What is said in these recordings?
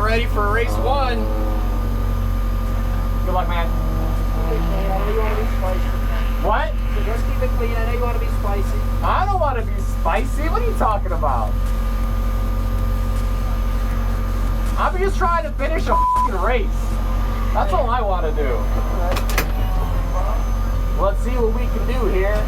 ready for race 1. Good luck, man. I know you want to be spicy. What? So just keep it clean. I know you want to be spicy. I don't want to be spicy. What are you talking about? I'm just trying to finish a f***ing race. That's all I want to do. Let's see what we can do here.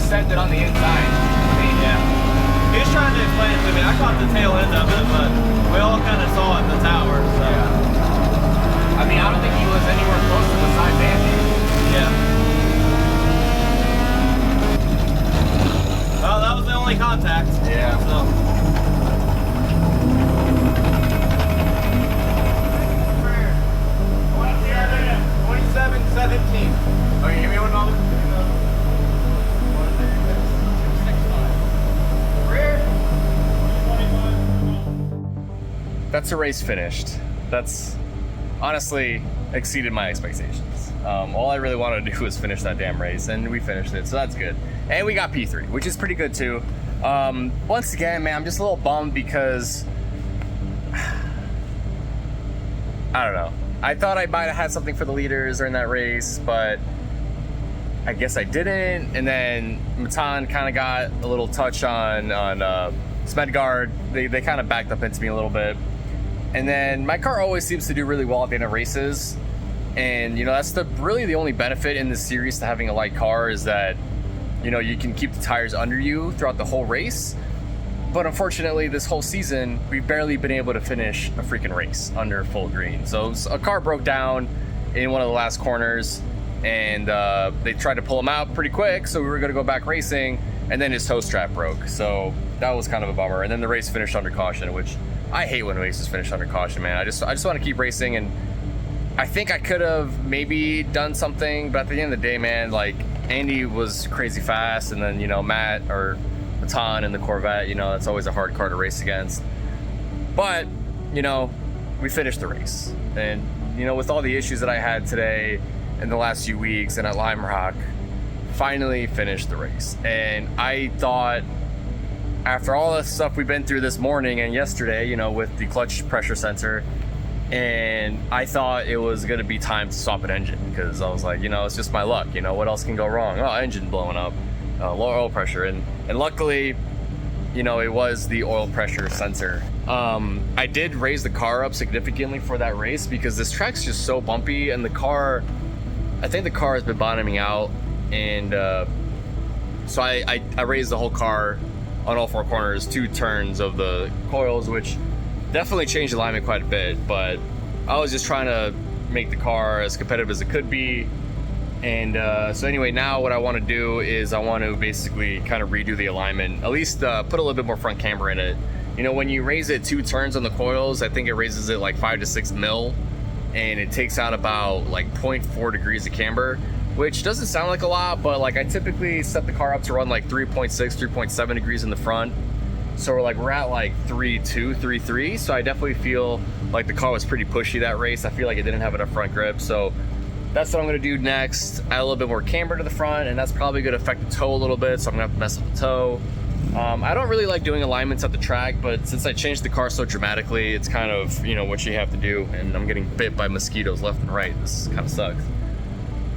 sent it on the inside. Yeah. He was trying to explain it to me. I caught the tail end of it, but we all kind of saw it in the tower. So. Yeah. I mean, I don't think he was anywhere close to the size Andy. Yeah. Well, that was the only contact. Yeah. So. 2717. Oh, you give me one number? That's a race finished. That's honestly exceeded my expectations. All I really wanted to do was finish that damn race, and we finished it, so that's good. And we got P3, which is pretty good too. Once again, man, I'm just a little bummed because I don't know. I thought I might have had something for the leaders during that race, but I guess I didn't. And then Matan kind of got a little touch on spec'd guard. They kind of backed up into me a little bit. And then my car always seems to do really well at the end of races. And, you know, that's really the only benefit in this series to having a light car is that, you know, you can keep the tires under you throughout the whole race. But unfortunately, this whole season, we've barely been able to finish a freaking race under full green. So a car broke down in one of the last corners, and they tried to pull him out pretty quick, so we were going to go back racing, and then his toe strap broke. So that was kind of a bummer. And then the race finished under caution, which I hate when races finish under caution, man. I just want to keep racing, and I think I could have maybe done something, but at the end of the day, man, like, Andy was crazy fast, and then, you know, Matt or Matan in the Corvette, you know, that's always a hard car to race against. But, you know, we finished the race. And, you know, with all the issues that I had today in the last few weeks and at Lime Rock, finally finished the race. And I thought, after all the stuff we've been through this morning and yesterday, you know, with the clutch pressure sensor, and I thought it was gonna be time to swap an engine because I was like, you know, it's just my luck. You know, what else can go wrong? Oh, engine blowing up, low oil pressure, and luckily, you know, it was the oil pressure sensor. I did raise the car up significantly for that race because this track's just so bumpy, and the car, I think the car has been bottoming out, and so I raised the whole car on all four corners, 2 turns of the coils, which definitely changed the alignment quite a bit, but I was just trying to make the car as competitive as it could be. And so anyway, now what I want to do is I want to basically kind of redo the alignment, at least put a little bit more front camber in it. You know, when you raise it 2 turns on the coils, I think it raises it like 5 to 6 mil, and it takes out about like 0.4 degrees of camber, which doesn't sound like a lot, but like I typically set the car up to run like 3.6, 3.7 degrees in the front. So we're at like 3.2, 3.3. So I definitely feel like the car was pretty pushy that race. I feel like it didn't have enough front grip. So that's what I'm gonna do next. Add a little bit more camber to the front, and that's probably gonna affect the toe a little bit. So I'm gonna have to mess with the toe. I don't really like doing alignments at the track, but since I changed the car so dramatically, it's kind of, you know, what you have to do. And I'm getting bit by mosquitoes left and right. This kind of sucks.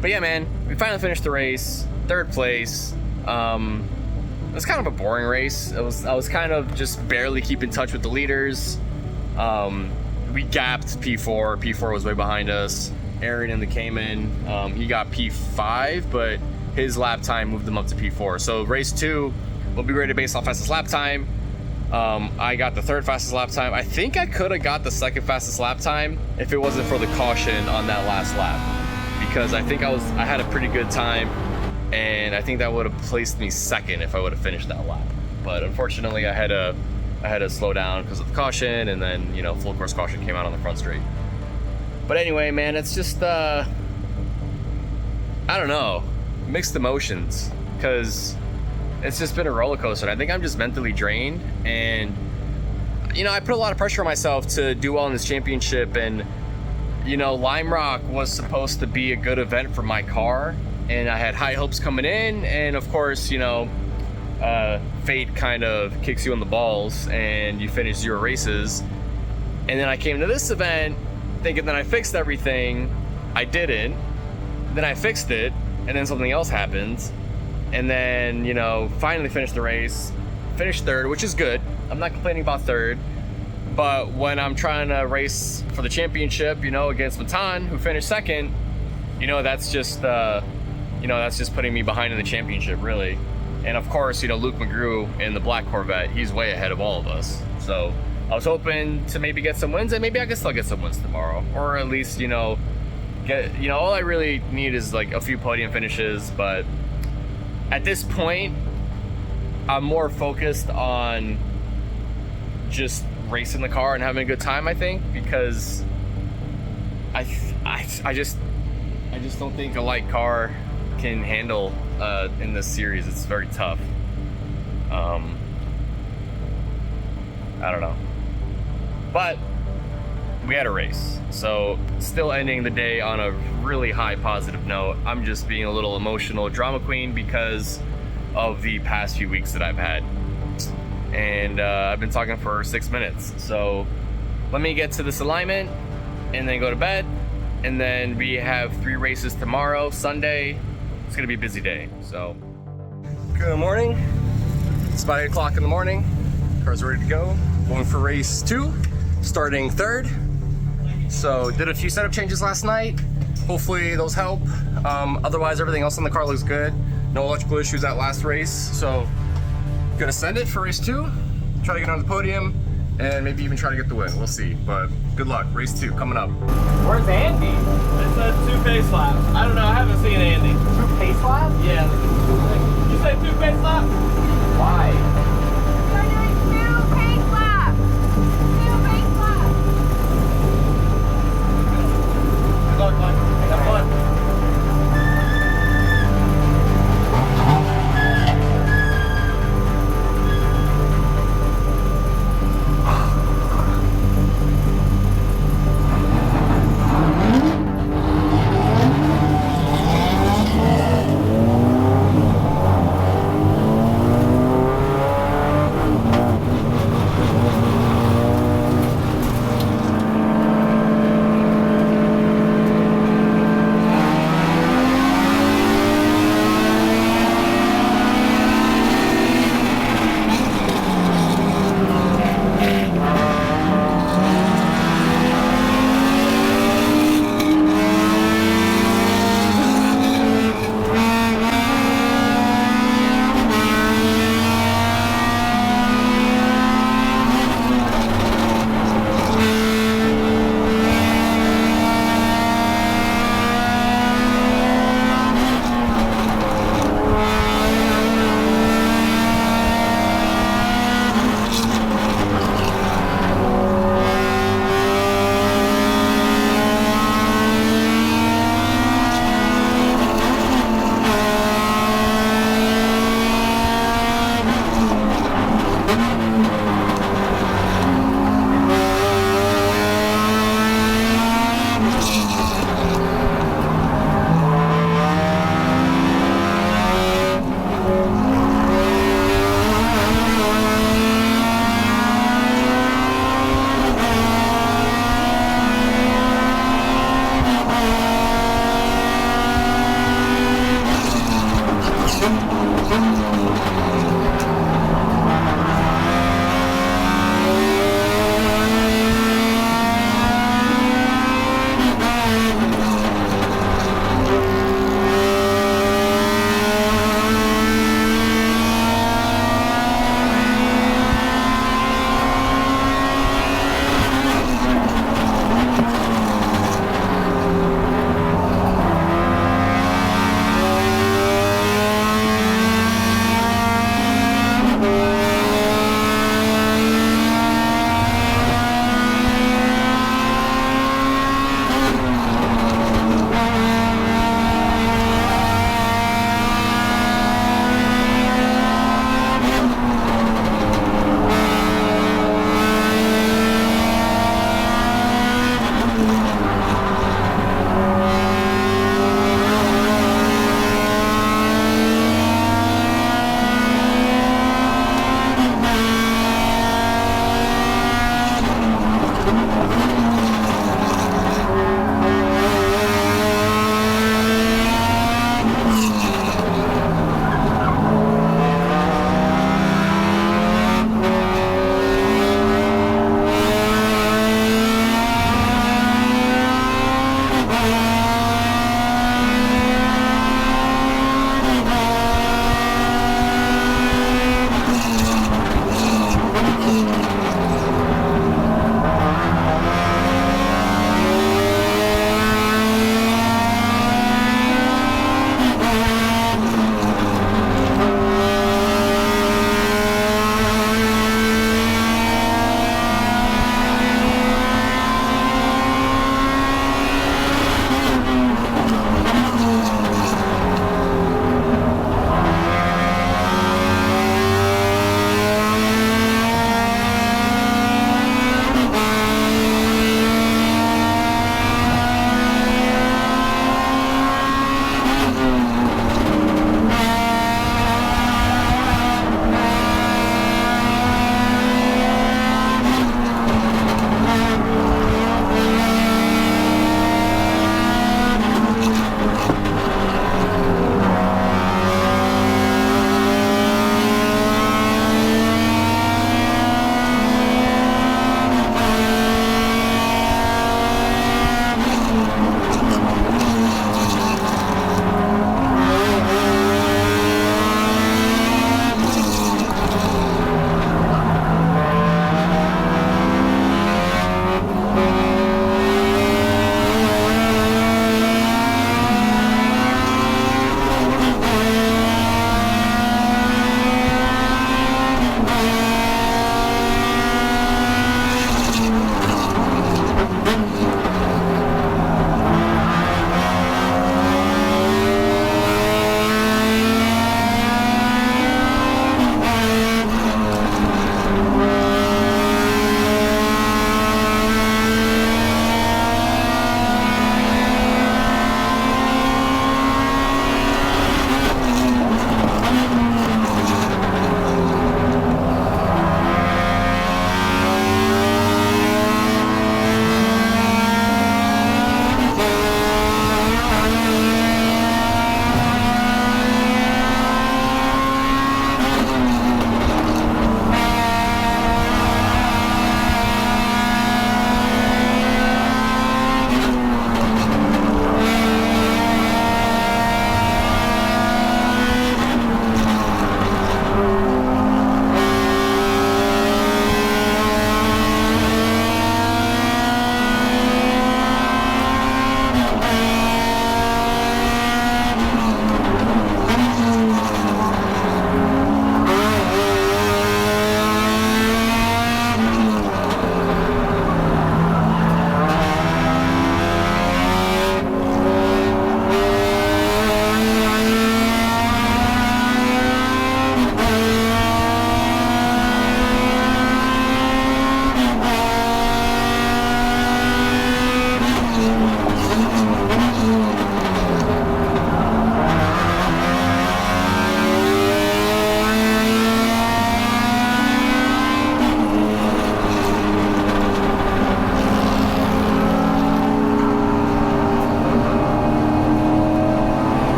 But yeah, man, we finally finished the race, 3rd place. It was kind of a boring race. I was kind of just barely keeping touch with the leaders. We gapped P4. P4 was way behind us. Aaron in the Cayman, he got P5, but his lap time moved him up to P4. So race 2 will be rated based off fastest lap time. I got the 3rd fastest lap time. I think I could have got the 2nd fastest lap time if it wasn't for the caution on that last lap, because I think I had a pretty good time, and I think that would have placed me 2nd if I would have finished that lap. But unfortunately, I had to slow down because of the caution, and then, you know, full course caution came out on the front straight. But anyway, man, it's just I don't know, mixed emotions, because it's just been a roller coaster. I think I'm just mentally drained, and you know, I put a lot of pressure on myself to do well in this championship, and you know, Lime Rock was supposed to be a good event for my car, and I had high hopes coming in, and of course, you know, fate kind of kicks you in the balls and you finish 0 races. And then I came to this event thinking that I fixed everything. I didn't. Then I fixed it, and then something else happened. And then, you know, finally finished the race, finished 3rd, which is good. I'm not complaining about 3rd. But when I'm trying to race for the championship, you know, against Matan, who finished 2nd, you know, that's just putting me behind in the championship, really. And of course, you know, Luke McGrew in the black Corvette, he's way ahead of all of us. So I was hoping to maybe get some wins, and maybe I can still get some wins tomorrow, or at least, you know, all I really need is like a few podium finishes. But at this point, I'm more focused on just racing the car and having a good time, I think, because I just don't think a light car can handle in this series. It's very tough. I don't know, but we had a race, so still ending the day on a really high positive note. I'm just being a little emotional drama queen because of the past few weeks that I've had, and I've been talking for 6 minutes. So let me get to this alignment and then go to bed, and then we have 3 races tomorrow, Sunday. It's gonna be a busy day. So good morning. It's about 8 o'clock in the morning. Car's ready to go. Going for race 2, starting 3rd. So did a few setup changes last night. Hopefully those help. Otherwise, everything else on the car looks good. No electrical issues that last race. So gonna send it for race 2. Try to get on the podium, and maybe even try to get the win. We'll see. But good luck. Race 2 coming up. Where's Andy? It said 2 pace laps. I don't know, I haven't seen Andy. 2 pace laps? Yeah. You said 2 pace laps? Why? We're doing 2 pace laps. 2 pace laps. Good luck, Mike. Have fun.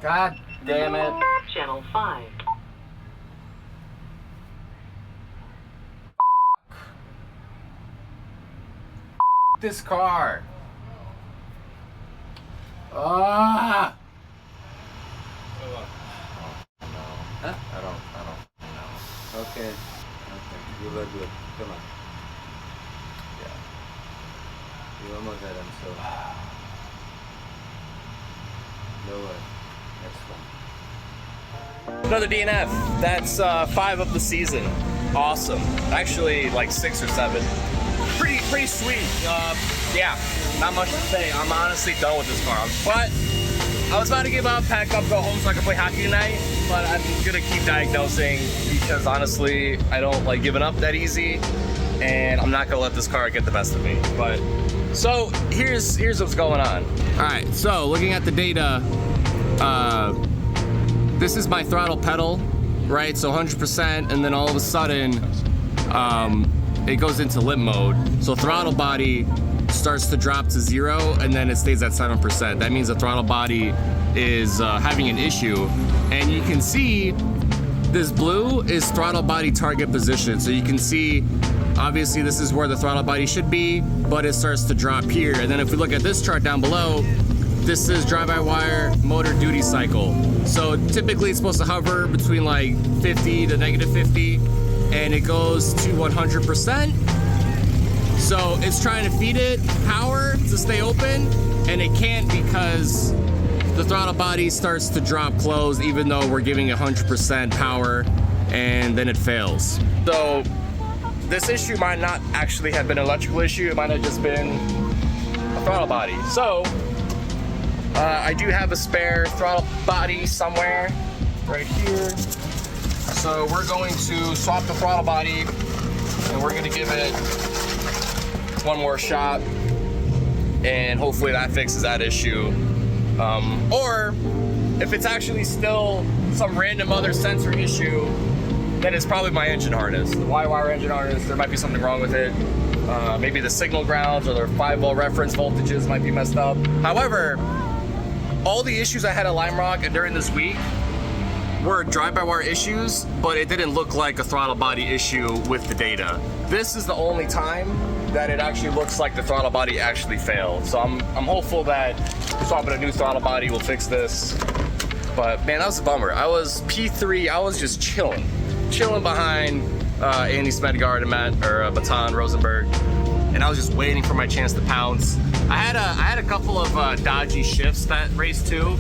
God damn it. Channel 5. This car. Ah. Huh? I don't know. Okay. You look good. Come on. Yeah. You almost had him, so. No way. Next one. Another DNF. That's 5 of the season. Awesome. Actually, like 6 or 7. Pretty sweet. Yeah, not much to say. I'm honestly done with this car. But I was about to give up, pack up, go home so I can play hockey tonight. But I'm gonna keep diagnosing because honestly, I don't like giving up that easy, and I'm not gonna let this car get the best of me. But so here's what's going on. All right, so looking at the data, this is my throttle pedal, right? So 100%, and then all of a sudden, it goes into limp mode. So throttle body starts to drop to 0 and then it stays at 7%. That means the throttle body is having an issue. And you can see this blue is throttle body target position. So you can see, obviously this is where the throttle body should be, but it starts to drop here. And then if we look at this chart down below, this is drive-by-wire motor duty cycle. So typically it's supposed to hover between like 50 to -50. And it goes to 100%. So it's trying to feed it power to stay open, and it can't because the throttle body starts to drop close even though we're giving 100% power, and then it fails. So this issue might not actually have been an electrical issue, it might have just been a throttle body. So I do have a spare throttle body somewhere right here. So we're going to swap the throttle body and we're gonna give it one more shot and hopefully that fixes that issue. Or if it's actually still some random other sensor issue, then it's probably my engine harness. The Y-wire engine harness, there might be something wrong with it. Maybe the signal grounds or their 5-volt reference voltages might be messed up. However, all the issues I had at Lime Rock and during this week were drive-by-wire issues, but it didn't look like a throttle body issue with the data. This is the only time that it actually looks like the throttle body actually failed. So I'm hopeful that swapping a new throttle body will fix this. But man, that was a bummer. I was P3, I was just chilling behind Andy Smedgaard and Baton Rosenberg, and I was just waiting for my chance to pounce. I had a couple of dodgy shifts that race too.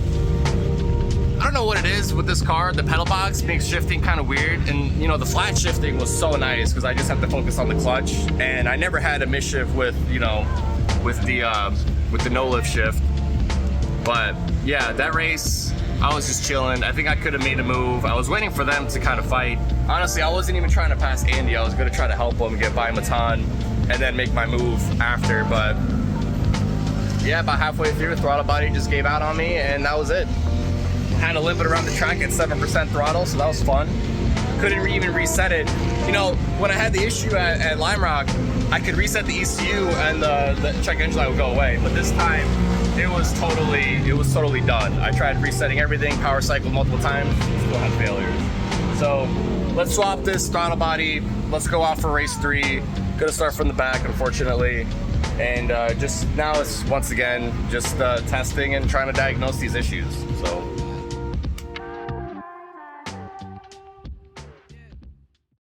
I don't know what it is with this car. The pedal box makes shifting kind of weird, and you know the flat shifting was so nice because I just have to focus on the clutch, and I never had a mischief with with the no lift shift. But yeah, that race I was just chilling. I think I could have made a move. I was waiting for them to kind of fight. Honestly, I wasn't even trying to pass Andy. I was gonna try to help him get by Matan and then make my move after. But yeah, about halfway through, throttle body just gave out on me, and that was it. Had to limp it around the track at 7% throttle, so that was fun. Couldn't even reset it. You know, when I had the issue at Lime Rock, I could reset the ECU and the check engine light would go away. But this time, it was totally done. I tried resetting everything, power cycle multiple times, still had failures. So let's swap this throttle body. Let's go out for race 3. Gonna start from the back, unfortunately. And just now it's once again just testing and trying to diagnose these issues. So.